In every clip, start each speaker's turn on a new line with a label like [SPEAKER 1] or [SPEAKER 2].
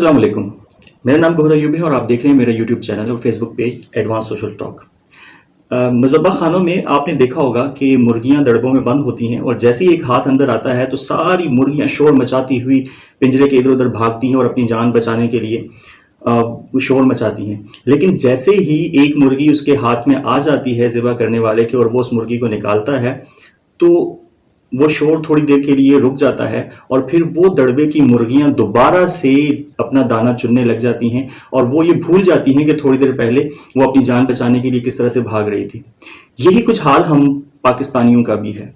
[SPEAKER 1] अस्सलाम वालेकुम। मेरा नाम गौहर अयूब है और आप देख रहे हैं मेरा यूट्यूब चैनल और Facebook page Advance Social Talk. मुज़ब्बा खानों में आपने देखा होगा कि मुर्गियां दड़बों में बंद होती हैं और जैसे ही एक हाथ अंदर आता है तो सारी मुर्गियां शोर मचाती हुई पिंजरे के इधर उधर भागती हैं और अपनी जान बचाने के लिए वो शोर मचाती हैं। लेकिन जैसे ही एक मुर्गी उसके हाथ में आ जाती है ज़िबा करने वाले के और वो उस मुर्गी को निकालता है तो वो शोर थोड़ी देर के लिए रुक जाता है और फिर वो दड़बे की मुर्गियां दोबारा से अपना दाना चुनने लग जाती हैं और वो ये भूल जाती हैं कि थोड़ी देर पहले वो अपनी जान बचाने के लिए किस तरह से भाग रही थी। यही कुछ हाल हम पाकिस्तानियों का भी है।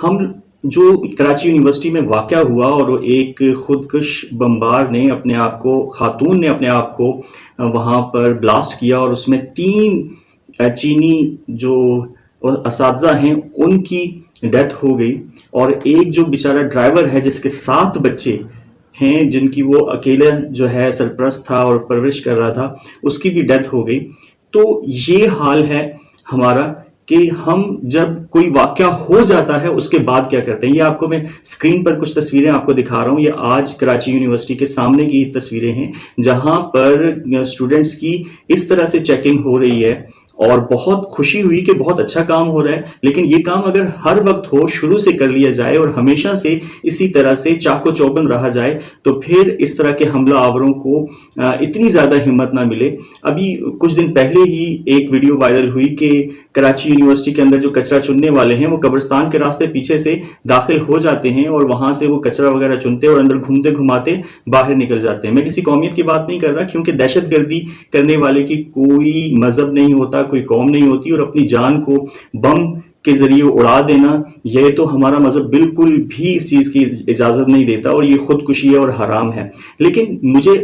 [SPEAKER 1] हम जो कराची यूनिवर्सिटी में वाक़या हुआ और एक खुदकुश बमबार ने अपने आप को खातून ने अपने आप को वहाँ पर ब्लास्ट किया और उसमें 3 चीनी जो असातिज़ा हैं उनकी डेथ हो गई और एक जो बेचारा ड्राइवर है जिसके 7 बच्चे हैं जिनकी वो अकेले जो है सरपरस्त था और परवरिश कर रहा था उसकी भी डेथ हो गई। तो ये हाल है हमारा कि हम जब कोई वाक़या हो जाता है उसके बाद क्या करते हैं। ये आपको मैं स्क्रीन पर कुछ तस्वीरें आपको दिखा रहा हूँ। ये आज कराची यूनिवर्सिटी के सामने की तस्वीरें हैं जहाँ पर स्टूडेंट्स की इस तरह से चेकिंग हो रही है और बहुत खुशी हुई कि बहुत अच्छा काम हो रहा है। लेकिन ये काम अगर हर वक्त हो, शुरू से कर लिया जाए और हमेशा से इसी तरह से चाको चौबंद रहा जाए तो फिर इस तरह के हमला आवरों को इतनी ज़्यादा हिम्मत ना मिले। अभी कुछ दिन पहले ही एक वीडियो वायरल हुई कि कराची यूनिवर्सिटी के अंदर जो कचरा चुनने वाले हैं वो कब्रिस्तान के रास्ते पीछे से दाखिल हो जाते हैं और वहाँ से वो कचरा वगैरह चुनते और अंदर घूमते घुमाते बाहर निकल जाते हैं। मैं किसी कौमियत की बात नहीं कर रहा क्योंकि दहशतगर्दी करने वाले की कोई मजहब नहीं होता, कोई कौम नहीं होती और अपनी जान को बम के जरिए उड़ा देना यह तो हमारा मजहब बिल्कुल भी इस चीज की इजाजत नहीं देता और ये खुदकुशी है और हराम है। लेकिन मुझे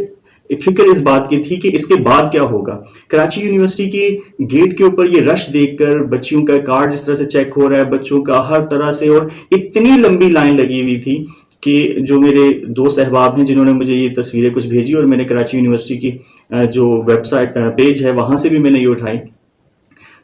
[SPEAKER 1] फिक्र इस बात की थी कि इसके बाद क्या होगा। कराची यूनिवर्सिटी के गेट के ऊपर ये रश देखकर बच्चियों का कार्ड जिस तरह से चेक हो रहा है, बच्चों का हर तरह से, और इतनी लंबी लाइन लगी हुई थी कि जो मेरे दोस्त अहबाब हैं जिन्होंने मुझे ये तस्वीरें कुछ भेजी और मैंने कराची यूनिवर्सिटी की जो वेबसाइट पेज है वहां से भी मैंने ये उठाई,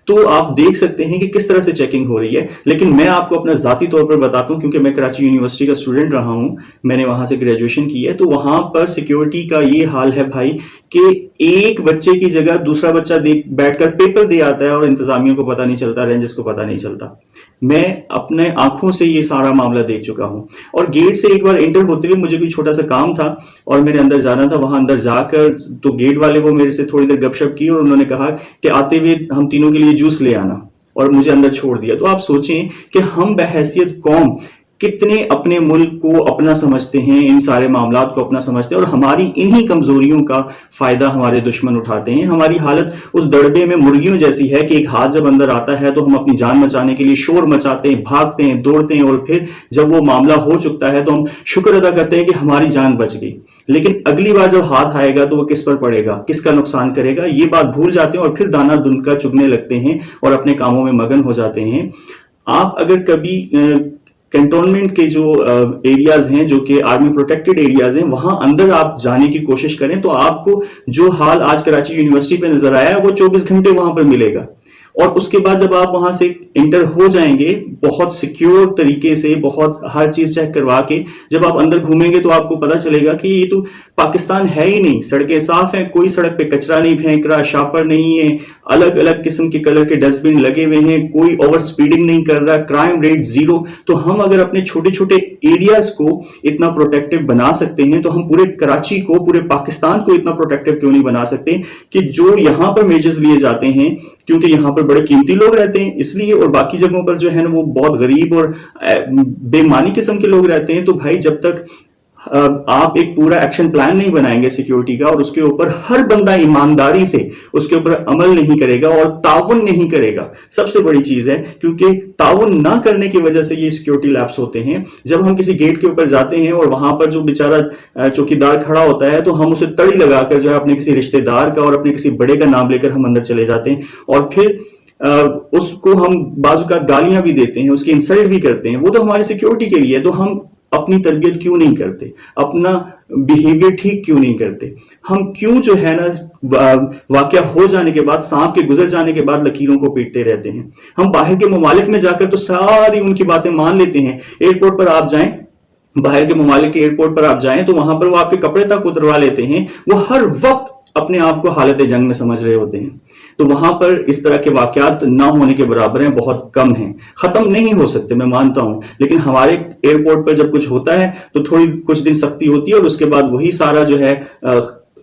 [SPEAKER 1] तो आप देख सकते हैं कि किस तरह से चेकिंग हो रही है। लेकिन मैं आपको अपना ज़ाती तौर पर बताता हूं क्योंकि मैं कराची यूनिवर्सिटी का स्टूडेंट रहा हूं, मैंने वहां से ग्रेजुएशन की है। तो वहां पर सिक्योरिटी का ये हाल है भाई कि एक बच्चे की जगह दूसरा बच्चा बैठकर पेपर दे आता है और इंतजामिया को पता नहीं चलता, रेंजर्स को पता नहीं चलता। मैं अपने आंखों से ये सारा मामला देख चुका हूं। और गेट से एक बार एंटर होते हुए मुझे कोई छोटा सा काम था और मैंने अंदर जाना था। वहां अंदर जाकर तो गेट वाले वो मेरे से थोड़ी देर गपशप की और उन्होंने कहा कि आते हुए हम तीनों के लिए जूस ले आना, और मुझे अंदर छोड़ दिया। तो आप सोचें कि हम बहैसियत कौम कितने अपने मुल्क को अपना समझते हैं, इन सारे मामलात को अपना समझते हैं और हमारी इन्हीं कमजोरियों का फायदा हमारे दुश्मन उठाते हैं। हमारी हालत उस दड़बे में मुर्गियों जैसी है कि एक हाथ जब अंदर आता है तो हम अपनी जान बचाने के लिए शोर मचाते हैं, भागते हैं, दौड़ते हैं और फिर जब वो मामला हो चुकता है तो हम शुक्र अदा करते हैं कि हमारी जान बच गई। लेकिन अगली बार जब हाथ आएगा तो वो किस पर पड़ेगा, किसका नुकसान करेगा, ये बात भूल जाते हैं और फिर दाना दुनका चुगने लगते हैं और अपने कामों में मगन हो जाते हैं। आप अगर कभी कैंटोनमेंट के जो एरियाज हैं जो कि आर्मी प्रोटेक्टेड एरियाज हैं वहां अंदर आप जाने की कोशिश करें तो आपको जो हाल आज कराची यूनिवर्सिटी पे नजर आया है वो 24 घंटे वहां पर मिलेगा। और उसके बाद जब आप वहां से इंटर हो जाएंगे बहुत सिक्योर तरीके से, बहुत हर चीज चेक करवा के जब आप अंदर घूमेंगे तो आपको पता चलेगा कि ये तो पाकिस्तान है ही नहीं। सड़कें साफ हैं, कोई सड़क पे कचरा नहीं फेंक रहा, शापर नहीं है, अलग अलग किस्म के कलर के डस्टबिन लगे हुए हैं, कोई ओवर स्पीडिंग नहीं कर रहा, क्राइम रेट 0। तो हम अगर अपने छोटे छोटे एरियाज को इतना प्रोटेक्टिव बना सकते हैं तो हम पूरे कराची को, पूरे पाकिस्तान को इतना प्रोटेक्टिव क्यों नहीं बना सकते कि जो यहां पर मेजर्स लिए जाते हैं क्योंकि यहां पर बड़े कीमती लोग रहते हैं इसलिए, और बाकी जगहों पर जो है ना वो बहुत गरीब और बेमानी किस्म के लोग रहते हैं। तो भाई जब तक आप एक पूरा एक्शन प्लान नहीं बनाएंगे सिक्योरिटी का और उसके ऊपर हर बंदा ईमानदारी से उसके ऊपर अमल नहीं करेगा और ताउन नहीं करेगा, सबसे बड़ी चीज है, क्योंकि ताउन ना करने की वजह से ये सिक्योरिटी लैप्स होते हैं। जब हम किसी गेट के ऊपर जाते हैं और वहां पर जो बेचारा चौकीदार खड़ा होता है तो हम उसे तड़ी लगाकर जो है अपने किसी रिश्तेदार का और अपने किसी बड़े का नाम लेकर हम अंदर चले जाते हैं और फिर उसको हम बाजू का गालियां भी देते हैं, उसकी इंसल्ट भी करते हैं। वो तो हमारी सिक्योरिटी के लिए है। तो हम अपनी तरबियत क्यों नहीं करते, अपना बिहेवियर ठीक क्यों नहीं करते? हम क्यों जो है ना वाकया हो जाने के बाद, सांप के गुजर जाने के बाद लकीरों को पीटते रहते हैं? हम बाहर के ममालिक में जाकर तो सारी उनकी बातें मान लेते हैं। एयरपोर्ट पर आप जाएं باہر کے ممالک کے ایئرپورٹ پر آپ جائیں تو وہاں پر وہ آپ کے کپڑے تک اتروا لیتے ہیں، وہ ہر وقت اپنے آپ کو حالت جنگ میں سمجھ رہے ہوتے ہیں. تو وہاں پر اس طرح کے واقعات نہ ہونے کے برابر ہیں، بہت کم ہیں. ختم نہیں ہو سکتے میں مانتا ہوں، لیکن ہمارے ایئرپورٹ پر جب کچھ ہوتا ہے تو تھوڑی کچھ دن سختی ہوتی ہے، اور اس کے بعد وہی سارا جو ہے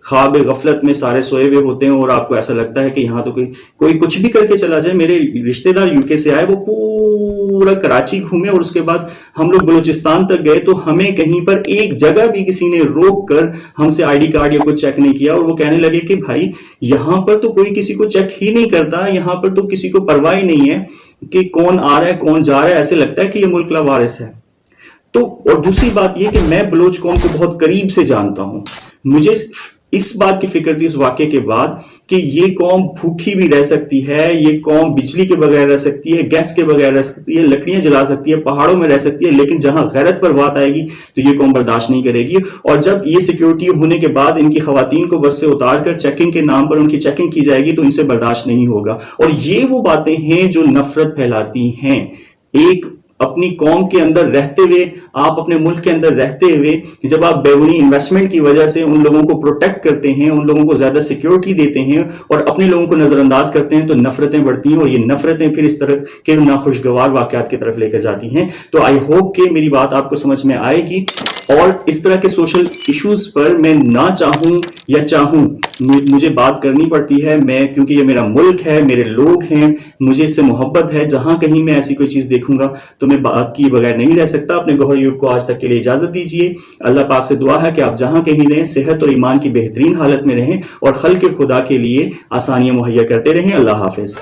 [SPEAKER 1] خواب غفلت میں سارے سوئے ہوئے ہوتے ہیں، اور آپ کو ایسا لگتا ہے کہ یہاں تو کوئی کچھ بھی کر کے چلا جائے. میرے رشتے دار یو کے سے آئے، وہ پورا کراچی گھومے، اور اس کے بعد ہم لوگ بلوچستان تک گئے تو ہمیں کہیں پر ایک جگہ بھی کسی نے روک کر ہم سے آئی ڈی کارڈ یا کچھ چیک نہیں کیا، اور وہ کہنے لگے کہ بھائی یہاں پر تو کوئی کسی کو چیک ہی نہیں کرتا، یہاں پر تو کسی کو پرواہ ہی نہیں ہے کہ کون آ رہا ہے کون جا رہا ہے، ایسے لگتا ہے کہ یہ ملک لاوارث ہے. تو اور دوسری بات یہ کہ میں بلوچ قوم کو بہت قریب سے جانتا ہوں. مجھے اس بات کی فکر تھی اس واقعے کے بعد کہ یہ قوم بھوکی بھی رہ سکتی ہے، یہ قوم بجلی کے بغیر رہ سکتی ہے، گیس کے بغیر رہ سکتی ہے، لکڑیاں جلا سکتی ہے، پہاڑوں میں رہ سکتی ہے، لیکن جہاں غیرت پر بات آئے گی تو یہ قوم برداشت نہیں کرے گی. اور جب یہ سیکیورٹی ہونے کے بعد ان کی خواتین کو بس سے اتار کر چیکنگ کے نام پر ان کی چیکنگ کی جائے گی تو ان سے برداشت نہیں ہوگا. اور یہ وہ باتیں ہیں جو نفرت پھیلاتی ہیں. ایک اپنی قوم کے اندر رہتے ہوئے، آپ اپنے ملک کے اندر رہتے ہوئے جب آپ بیرونی انویسٹمنٹ کی وجہ سے ان لوگوں کو پروٹیکٹ کرتے ہیں، ان لوگوں کو زیادہ سیکیورٹی دیتے ہیں اور اپنے لوگوں کو نظر انداز کرتے ہیں تو نفرتیں بڑھتی ہیں، اور یہ نفرتیں پھر اس طرح کے ناخوشگوار واقعات کی طرف لے کر جاتی ہیں. تو آئی ہوپ کہ میری بات آپ کو سمجھ میں آئے گی، اور اس طرح کے سوشل ایشوز پر میں نہ چاہوں یا چاہوں مجھے بات کرنی پڑتی ہے. میں کیونکہ یہ میرا ملک ہے، میرے لوگ ہیں، مجھے اس سے محبت ہے. جہاں کہیں میں ایسی کوئی چیز دیکھوں گا تو میں بات کی بغیر نہیں رہ سکتا. اپنے گوہر یوب کو آج تک کے لیے اجازت دیجیے. اللہ پاک سے دعا ہے کہ آپ جہاں کہیں رہیں صحت اور ایمان کی بہترین حالت میں رہیں اور خلق خدا کے لیے آسانیاں مہیا کرتے رہیں. اللہ حافظ.